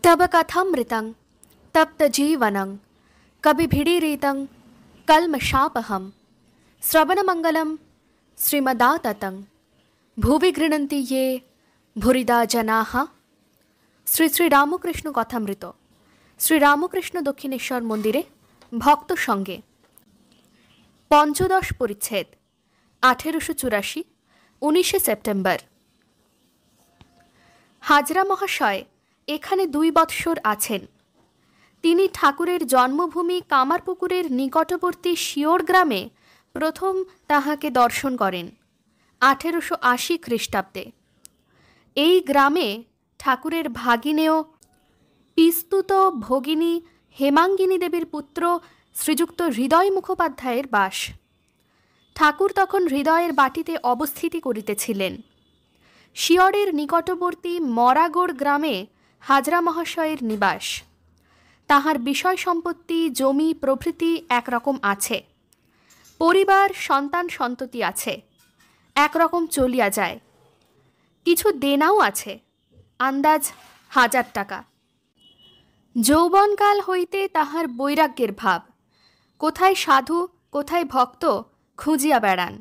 तब कथामृतं तप्तजीवनं कविभिडीरितं कल्मषापहं श्रवणमङ्गलं श्रीमदाततं भुवि गृह्णन्ति ये भूरिदा जनाः। শ্রী শ্রী রামকৃষ্ণ কথামৃত শ্রী রামকৃষ্ণ দক্ষিণেশ্বর মন্দিরে ভক্ত সঙ্গে পঞ্চদশ পরিচ্ছেদ 1884 19 সেপ্টেম্বর। হাজরা মহাশয় এখানে 2 বৎসর আছেন। তিনি ঠাকুরের জন্মভূমি কামারপুকুরের নিকটবর্তী শিওর গ্রামে প্রথম তাহাকে দর্শন করেন 1880 খ্রিস্টাব্দে। এই গ্রামে ঠাকুরের ভাগিনেয় পিস্তুত ভগিনী হেমাঙ্গিনী দেবীর পুত্র শ্রীযুক্ত হৃদয় মুখোপাধ্যায়ের বাস। ঠাকুর তখন হৃদয়ের বাটিতে অবস্থিতি করিতেছিলেন। শিয়রের নিকটবর্তী মরাগড় গ্রামে হাজরা মহাশয়ের নিবাস। তাহার বিষয় সম্পত্তি জমি প্রভৃতি একরকম আছে, পরিবার সন্তান সন্ততি আছে, একরকম চলিয়া যায়। কিছু দেনাও আছে, আন্দাজ 1000 টাকা। যৌবনকাল হইতে তাহার বৈরাগ্যের ভাব, কোথায় সাধু কোথায় ভক্ত খুঁজিয়া বেড়ান।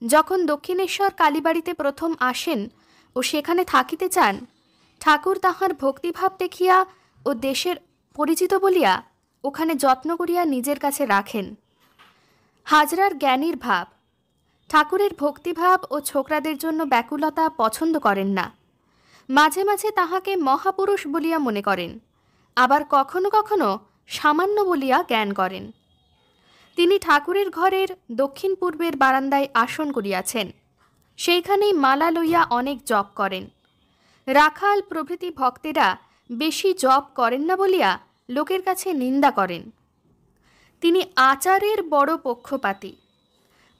যখন দক্ষিণেশ্বর কালীবাড়িতে প্রথম আসেন ও সেখানে থাকিতে চান, ঠাকুর তাহার ভক্তিভাব দেখিয়া ও দেশের পরিচিত বলিয়া ওখানে যত্ন করিয়া নিজের কাছে রাখেন। হাজরার জ্ঞানীর ভাব, ঠাকুরের ভক্তিভাব ও ছোকরাদের জন্য ব্যাকুলতা পছন্দ করেন না। মাঝে মাঝে তাহাকে মহাপুরুষ বলিয়া মনে করেন, আবার কখনো কখনো সামান্য বলিয়া জ্ঞান করেন। তিনি ঠাকুরের ঘরের দক্ষিণ পূর্বের বারান্দায় আসন করিয়াছেন। সেইখানেই মালা লইয়া অনেক জপ করেন। রাখাল প্রভৃতি ভক্তেরা বেশি জপ করেন না বলিয়া লোকের কাছে নিন্দা করেন। তিনি আচারের বড় পক্ষপাতী।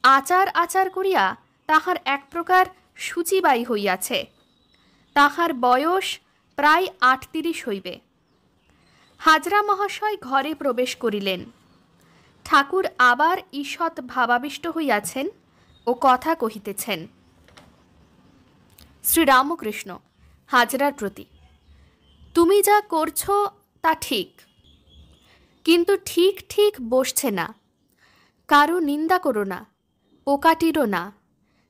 আচার আচার করিয়া তাহার এক প্রকার সূচিবাই হইয়াছে। তাহার বয়স প্রায় 38 হইবে। হাজরা মহাশয় ঘরে প্রবেশ করিলেন। ঠাকুর আবার ঈষৎ ভাবাবিষ্ট হইয়াছেন ও কথা কহিতেছেন। শ্রী রামকৃষ্ণ হাজরার প্রতি, তুমি যা করছ তা ঠিক, কিন্তু ঠিক ঠিক বসছে না। কারো নিন্দা করো না, পোকাটিরও না।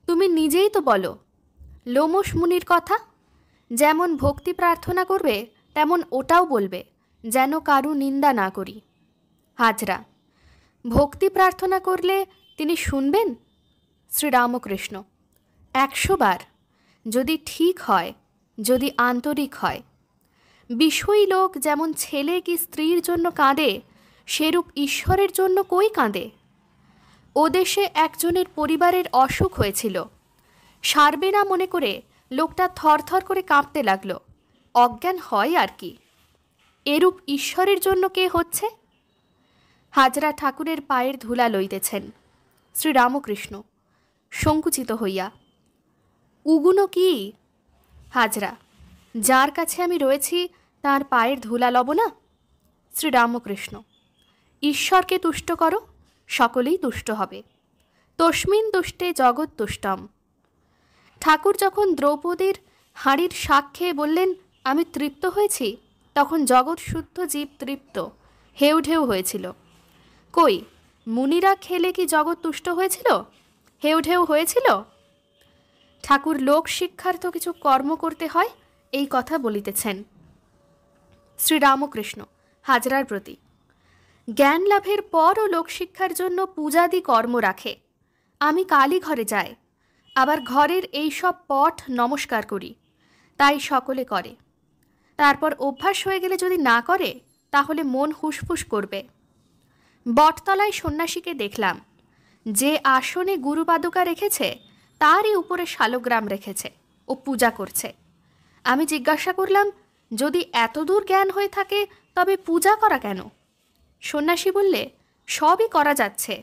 তুমি নিজেই তো বলো লোমশ মুনির কথা, যেমন ভক্তি প্রার্থনা করবে তেমন ওটাও বলবে, যেন কারু নিন্দা না করি। হাজরা, ভক্তি প্রার্থনা করলে তিনি শুনবেন? শ্রীরামকৃষ্ণ, 100 বার, যদি ঠিক হয়, যদি আন্তরিক হয়। বিষয়ী লোক যেমন ছেলে কি স্ত্রীর জন্য কাঁদে, সেরূপ ঈশ্বরের জন্য কই কাঁদে? ও দেশে একজনের পরিবারের অসুখ হয়েছিল, সারবে না মনে করে লোকটা থরথর করে কাঁপতে লাগলো। অজ্ঞান হয় আর কি। এরূপ ঈশ্বরের জন্য কে হচ্ছে? হাজরা ঠাকুরের পায়ের ধুলা লইতেছেন। শ্রীরামকৃষ্ণ সংকুচিত হইয়া, উগুনো কি? হাজরা, যার কাছে আমি রয়েছি তার পায়ের ধুলা লব না? শ্রীরামকৃষ্ণ, ঈশ্বরকে তুষ্ট করো, সকলেই তুষ্ট হবে। তস্মিন তুষ্টে জগৎ তুষ্টম। ঠাকুর যখন দ্রৌপদীর হাঁড়ির শাক খেয়ে বললেন আমি তৃপ্ত হয়েছি, তখন জগৎ শুদ্ধ জীব তৃপ্ত হেউ ঢেউ হয়েছিল। কই, মুনিরা খেলে কি জগৎ তুষ্ট হয়েছিল, হেউ ঢেউ হয়েছিল? ঠাকুর লোক শিক্ষার্থ কিছু কর্ম করতে হয়, এই কথা বলিতেছেন। শ্রীরামকৃষ্ণ হাজরার প্রতি, জ্ঞান লাভের পরও লোকশিক্ষার জন্য পূজাদি কর্ম রাখে। আমি কালী ঘরে যাই, আবার ঘরের এই সব পট নমস্কার করি, তাই সকলে করে। তারপর অভ্যাস হয়ে গেলে যদি না করে, তাহলে মন হুসফুস করবে। বটতলায় সন্ন্যাসীকে দেখলাম, যে আসনে গুরুপাদুকা রেখেছে তারই উপরে শালগ্রাম রেখেছে ও পূজা করছে। আমি জিজ্ঞাসা করলাম, যদি এতদূর জ্ঞান হয়ে থাকে তবে পূজা করা কেন? সন্ন্যাসী বললে, সবই করা যাচ্ছে,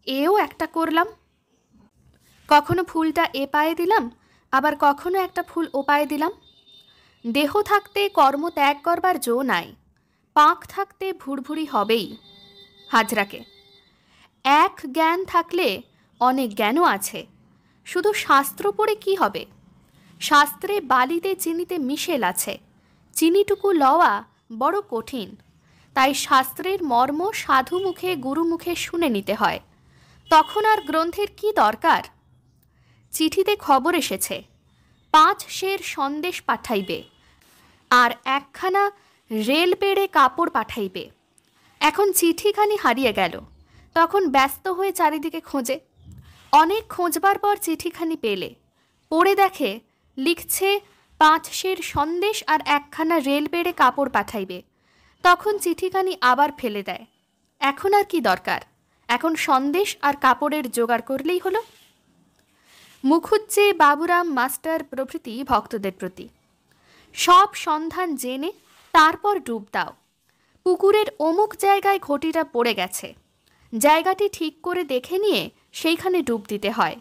এও একটা করলাম। কখনো ফুলটা এ পায়ে দিলাম, আবার কখনো একটা ফুল ও পায়ে দিলাম। দেহ থাকতে কর্ম ত্যাগ করবার জো নাই, পাক থাকতে ভুরভুরি হবেই। হাজরাকে, এক জ্ঞান থাকলে অনেক জ্ঞানও আছে, শুধু শাস্ত্র পড়ে কি হবে? শাস্ত্রে বালিতে চিনিতে মিশেল আছে, চিনিটুকু লওয়া বড় কঠিন, তাই শাস্ত্রের মর্ম সাধু মুখে গুরু মুখে শুনে নিতে হয়। তখন আর গ্রন্থের কি দরকার? চিঠিতে খবর এসেছে 5 সের সন্দেশ পাঠাইবে আর 1খানা রেল পেড়ে কাপড় পাঠাইবে। এখন চিঠিখানি হারিয়ে গেল। তখন ব্যস্ত হয়ে চারিদিকে খোঁজে। অনেক খোঁজবার পর চিঠিখানি পেলে, পড়ে দেখে লিখছে 5 সের সন্দেশ আর 1খানা রেল পেড়ে কাপড় পাঠাইবে। তখন চিঠিখানি আবার ফেলে দেয়। এখন আর কি দরকার? এখন সন্দেশ আর কাপড়ের জোগাড় করলেই হলো। মুখুজ্জে, বাবুরাম মাস্টার প্রভৃতি ভক্তদের প্রতি, সব সন্ধান জেনে তারপর ডুব দাও। পুকুরের অমুক জায়গায় ঘটিটা পড়ে গেছে, জায়গাটি ঠিক করে দেখে নিয়ে সেইখানে ডুব দিতে হয়।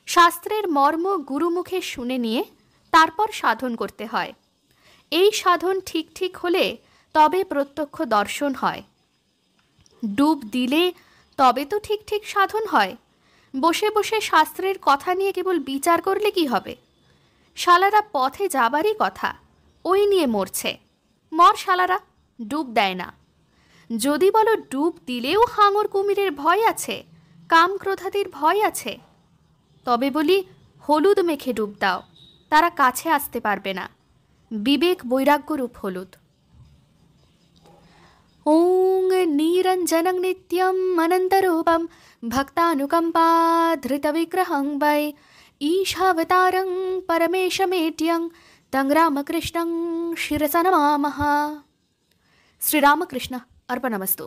শাস্ত্রের মর্ম গুরুমুখে শুনে নিয়ে তারপর সাধন করতে হয়। এই সাধন ঠিক ঠিক হলে তবে প্রত্যক্ষ দর্শন হয়। ডুব দিলে তবে তো ঠিক ঠিক সাধন হয়। বসে বসে শাস্ত্রের কথা নিয়ে কেবল বিচার করলে কি হবে? শালারা পথে যাবারই কথা, ওই নিয়ে মরছে। মর শালারা, ডুব দেয় না। যদি বলো ডুব দিলেও হাঙর কুমিরের ভয় আছে, কাম ক্রোধাদির ভয় আছে, তবে বলি হলুদ মেখে ডুব দাও, তারা কাছে আসতে পারবে না। বিবেক বৈরাগ্যরূপ হলুদ। ওং নিরঞ্জনং নিত্যম অনন্তরূপম ভক্তানুকম্পা ধৃতবিগ্রহং বৈ ঈশাবতারং পরমেশমেত্যং তং রামকৃষ্ণং শিরসা নমামঃ। শ্রীরামকৃষ্ণ अर्पणमस्तु।